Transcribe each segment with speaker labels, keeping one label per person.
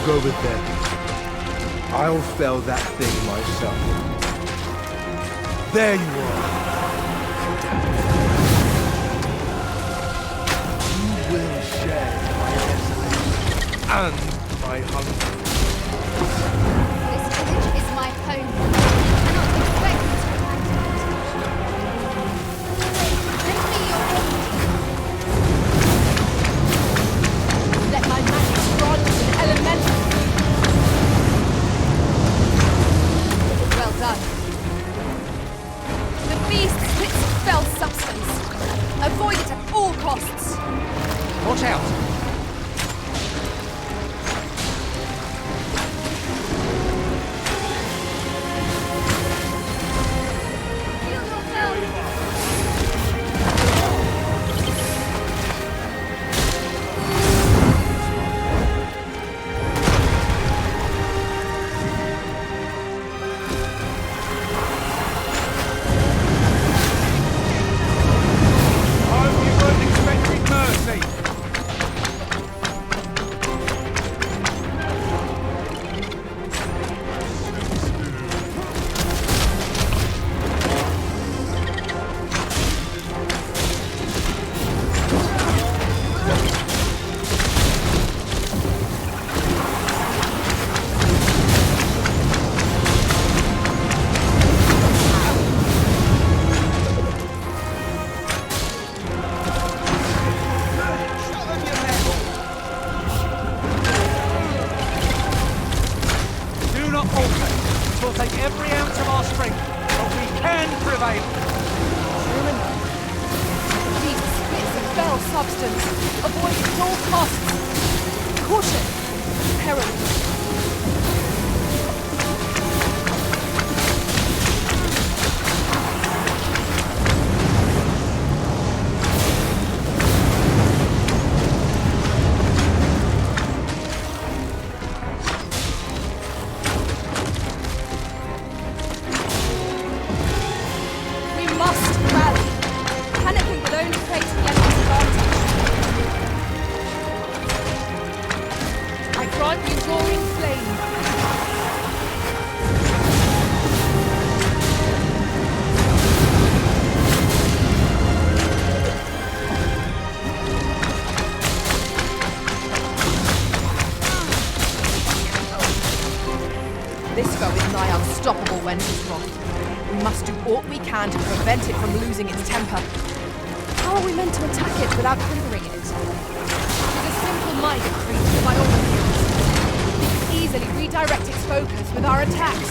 Speaker 1: go with them. I'll fell that thing myself. There you are. You will share my desolation and my hunger.
Speaker 2: This village is my home. I cannot expect you to abandon it. Lend me your aid. Let my magic grant an elemental. Well done. The beast spits fell substance. Avoid it at all costs.
Speaker 3: Watch out!
Speaker 4: We must do all we can to prevent it from losing its temper. How are we meant to attack it without triggering it? With a simple-minded creature, by all appearance, we can easily redirect its focus with our attacks.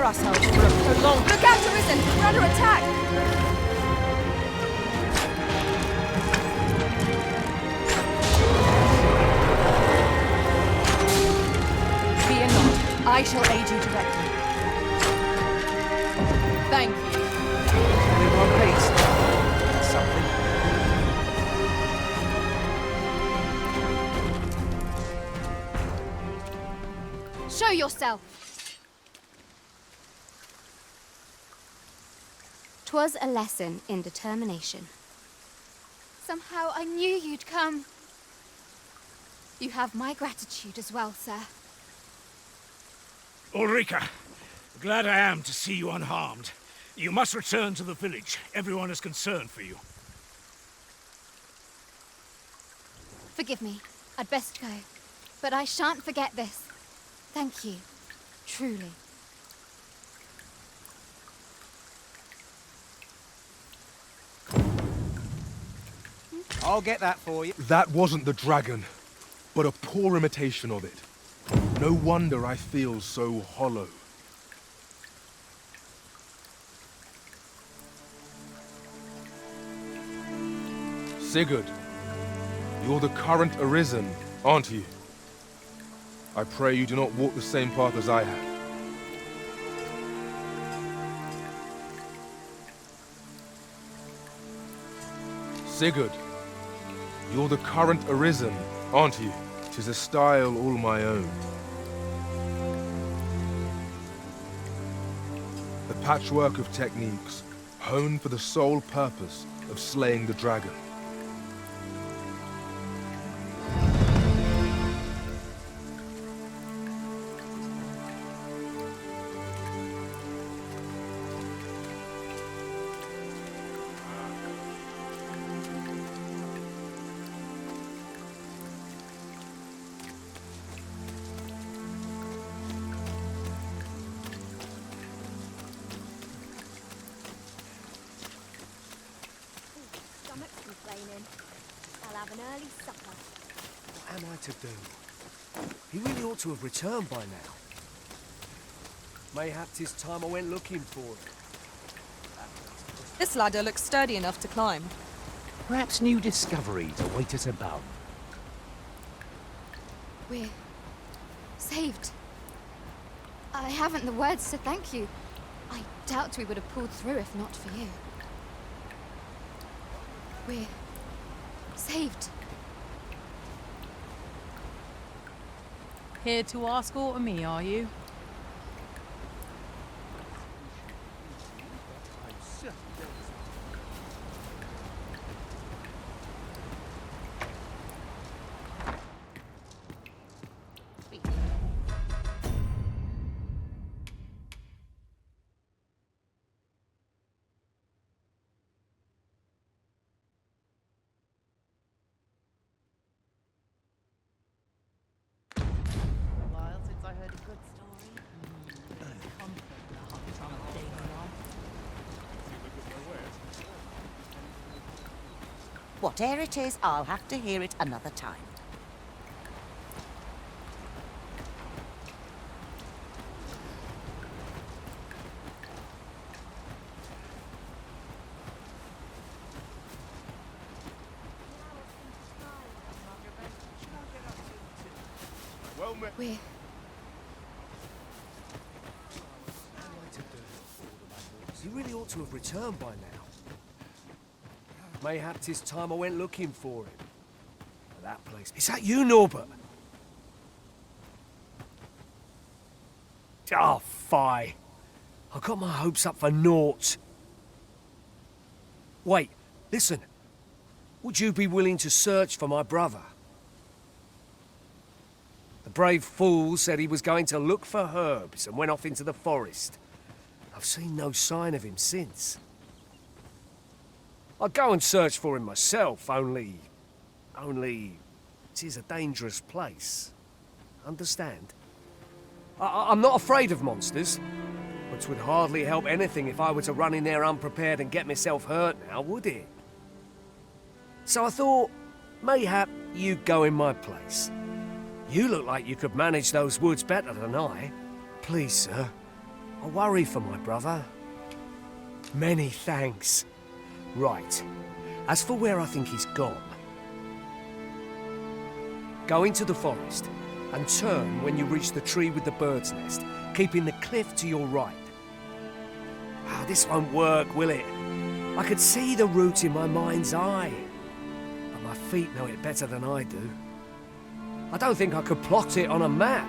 Speaker 4: ourselves for a prolonged... Look out, Arisen! We're under attack! Fear not. I shall aid you directly. Thank you.
Speaker 3: Only one piece. That's something.
Speaker 2: Show yourself! 'Twas a lesson in determination. Somehow I knew you'd come. You have my gratitude as well, sir.
Speaker 5: Ulrika, glad I am to see you unharmed. You must return to the village. Everyone is concerned for you.
Speaker 2: Forgive me. I'd best go. But I shan't forget this. Thank you. Truly.
Speaker 3: I'll get that for you.
Speaker 1: That wasn't the dragon, but a poor imitation of it. No wonder I feel so hollow. Sigurd, you're the current Arisen, aren't you? I pray you do not walk the same path as I have. Sigurd, you're the current Arisen, aren't you? 'Tis a style all my own. A patchwork of techniques, honed for the sole purpose of slaying the dragon.
Speaker 2: Stomach's complaining. I'll have an early supper.
Speaker 3: What am I to do? He really ought to have returned by now. Mayhap 'tis time I went looking for him.
Speaker 4: This ladder looks sturdy enough to climb.
Speaker 6: Perhaps new discoveries await us above.
Speaker 2: We're saved. I haven't the words to thank you. I doubt we would have pulled through if not for you. We're saved.
Speaker 7: Here to ask aught of me, are you? While since I heard a good story. Comfort in a hot daily life.
Speaker 8: Whatever it is, I'll have to hear it another time.
Speaker 1: Well met.
Speaker 2: We're
Speaker 3: He really ought to have returned by now. Mayhap 'tis time I went looking for him. That place. Is that you, Norbert? Oh, fie. I got my hopes up for naught. Wait, listen. Would you be willing to search for my brother? The brave fool said he was going to look for herbs and went off into the forest. I've seen no sign of him since. I'd go and search for him myself, only... it is a dangerous place. Understand? I'm not afraid of monsters, which would hardly help anything if I were to run in there unprepared and get myself hurt now, would it? So I thought, mayhap you'd go in my place. You look like you could manage those woods better than I. Please, sir, I worry for my brother. Many thanks. Right, as for where I think he's gone, go into the forest and turn when you reach the tree with the bird's nest, keeping the cliff to your right. Ah, this won't work, will it? I could see the route in my mind's eye, but my feet know it better than I do. I don't think I could plot it on a map,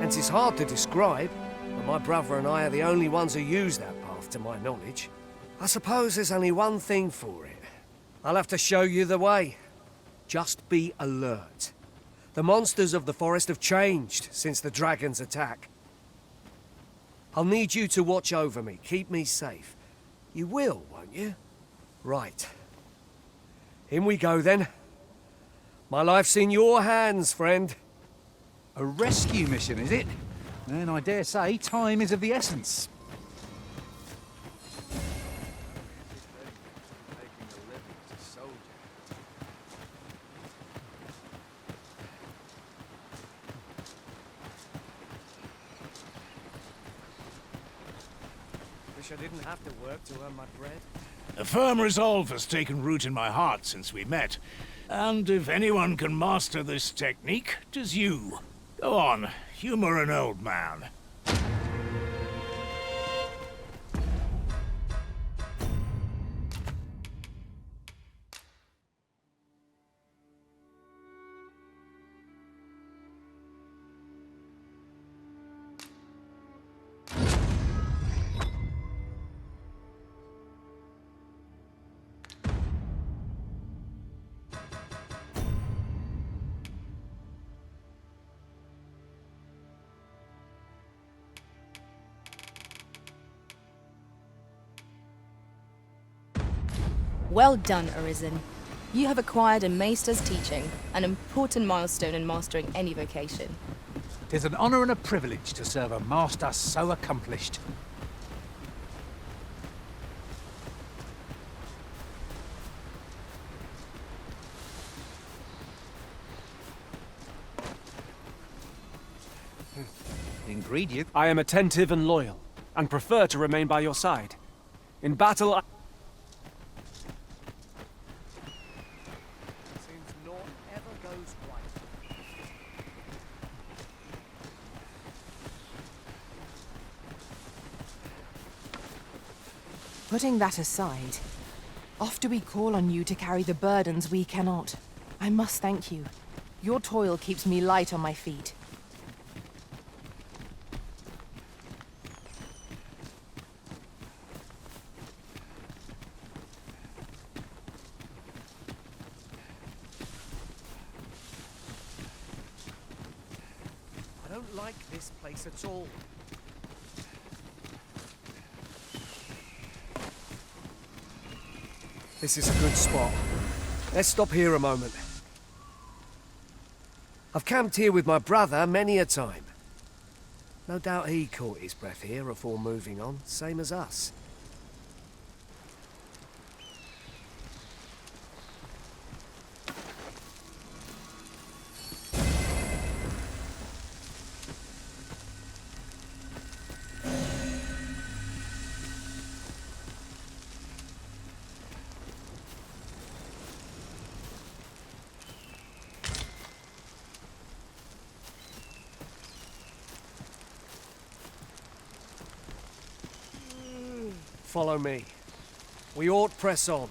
Speaker 3: hence it's hard to describe, but my brother and I are the only ones who use that path to my knowledge. I suppose there's only one thing for it. I'll have to show you the way. Just be alert. The monsters of the forest have changed since the dragon's attack. I'll need you to watch over me, keep me safe. You will, won't you? Right. In we go then. My life's in your hands, friend.
Speaker 6: A rescue mission, is it? Then I dare say time is of the essence.
Speaker 3: wish I didn't have to work to earn my bread.
Speaker 5: A firm resolve has taken root in my heart since we met. And if anyone can master this technique, 'tis you. Go on, humor an old man.
Speaker 9: Well done, Arisen. You have acquired a Maester's teaching, an important milestone in mastering any vocation.
Speaker 6: 'Tis an honour and a privilege to serve a master so accomplished. Ingredient?
Speaker 3: I am attentive and loyal, and prefer to remain by your side. In battle, I... Seems naught ever goes right.
Speaker 4: Putting that aside, after we call on you to carry the burdens we cannot, I must thank you. Your toil keeps me light on my feet.
Speaker 3: I don't like this place at all. This is a good spot. Let's stop here a moment. I've camped here with my brother many a time. No doubt he caught his breath here before moving on, same as us. Follow me. We ought press on.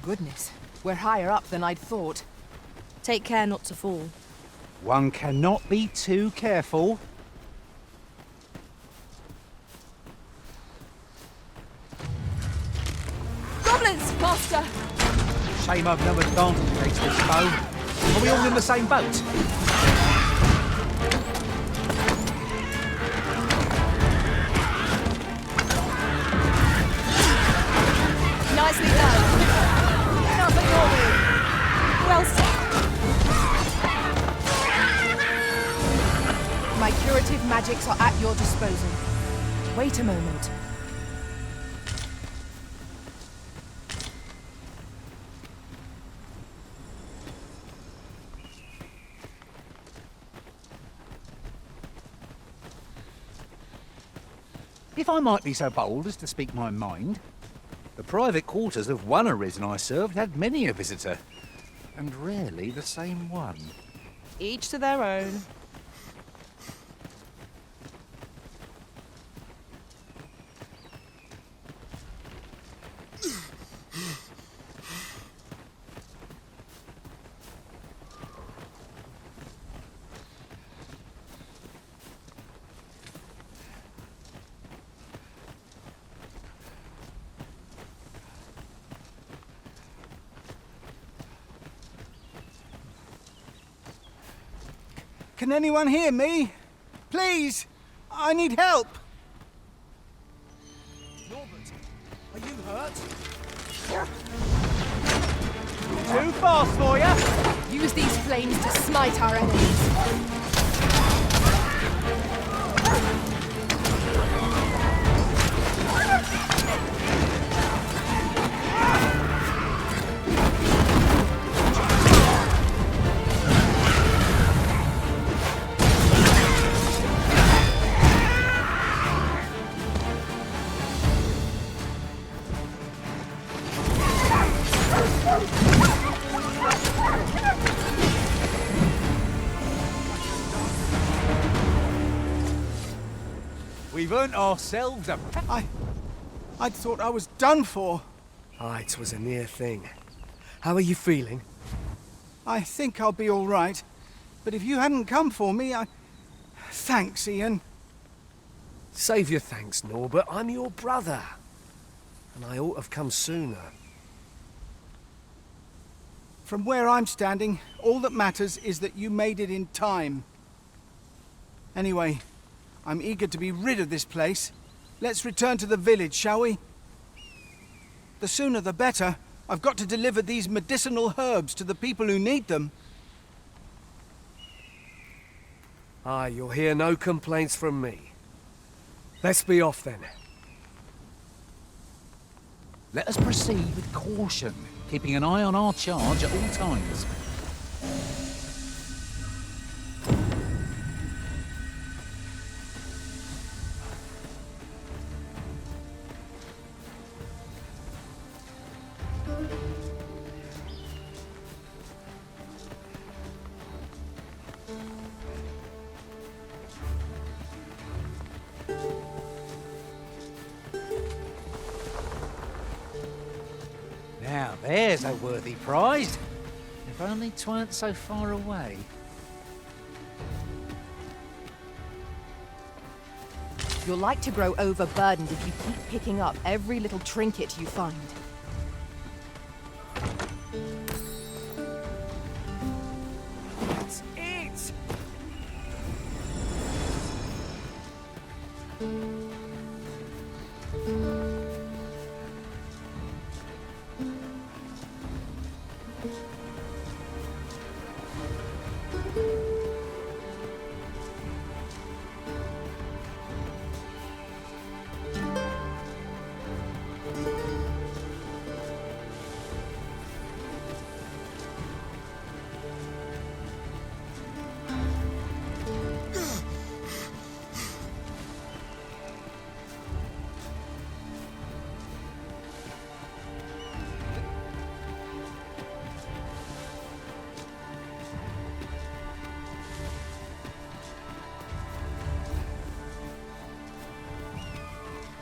Speaker 4: Goodness, we're higher up than I'd thought.
Speaker 9: Take care not to fall.
Speaker 6: One cannot be too careful.
Speaker 4: Goblins, Master!
Speaker 6: Shame I've no advantage against this foe. Are we all in the same boat?
Speaker 4: Nicely done. Now for your way. Well said. My curative magics are at your disposal. Wait a moment.
Speaker 6: If I might be so bold as to speak my mind, the private quarters of one Arisen I served had many a visitor, and rarely the same one.
Speaker 4: Each to their own.
Speaker 10: Can anyone hear me? Please! I need help!
Speaker 3: Norbert, are you hurt?
Speaker 10: Too fast for you!
Speaker 4: Use these flames to smite our enemies.
Speaker 6: we've earned ourselves a...
Speaker 10: I'd thought I was done for.
Speaker 3: Aye, it was a near thing. How are you feeling?
Speaker 10: I think I'll be all right. But if you hadn't come for me, Thanks, Ian.
Speaker 3: Save your thanks, Norbert. I'm your brother. And I ought to have come sooner.
Speaker 10: From where I'm standing, all that matters is that you made it in time. Anyway, I'm eager to be rid of this place. Let's return to the village, shall we? The sooner the better. I've got to deliver these medicinal herbs to the people who need them.
Speaker 3: Aye, you'll hear no complaints from me. Let's be off then.
Speaker 6: Let us proceed with caution, keeping an eye on our charge at all times. Now there's a worthy prize. If only 'tweren't so far away.
Speaker 7: You're like to grow overburdened if you keep picking up every little trinket you find.
Speaker 3: That's it!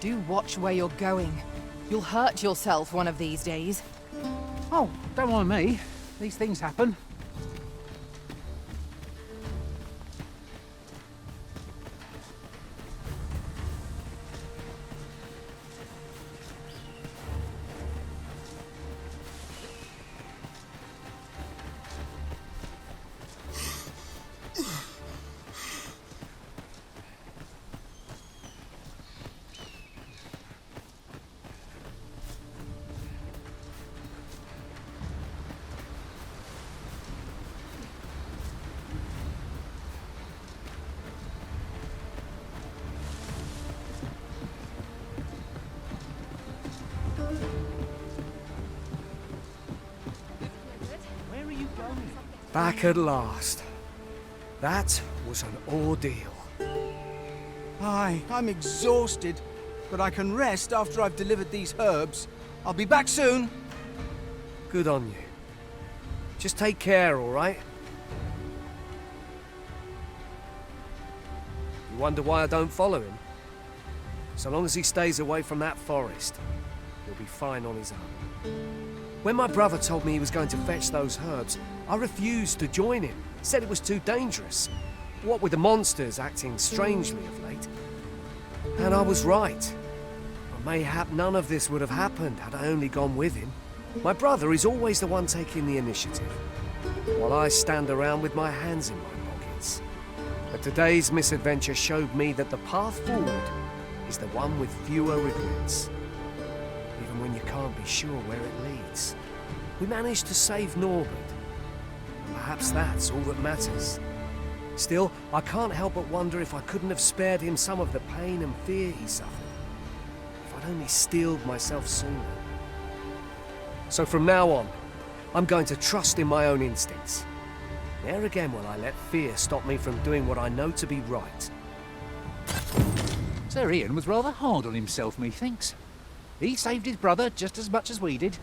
Speaker 7: Do watch where you're going. You'll hurt yourself one of these days.
Speaker 6: Oh, don't mind me. These things happen. Back at last. That was an ordeal.
Speaker 10: Aye, I'm exhausted, but I can rest after I've delivered these herbs. I'll be back soon.
Speaker 3: Good on you. Just take care, all right? You wonder why I don't follow him? So long as he stays away from that forest, he'll be fine on his own. When my brother told me he was going to fetch those herbs, I refused to join him. Said it was too dangerous. What with the monsters acting strangely of late. And I was right. But mayhap none of this would have happened had I only gone with him. My brother is always the one taking the initiative, while I stand around with my hands in my pockets. But today's misadventure showed me that the path forward is the one with fewer regrets. Even when you can't be sure where it leads. We managed to save Norbert. And perhaps that's all that matters. Still, I can't help but wonder if I couldn't have spared him some of the pain and fear he suffered. If I'd only steeled myself sooner. So from now on, I'm going to trust in my own instincts. Ne'er again will I let fear stop me from doing what I know to be right.
Speaker 6: Sir Ian was rather hard on himself, methinks. He saved his brother just as much as we did.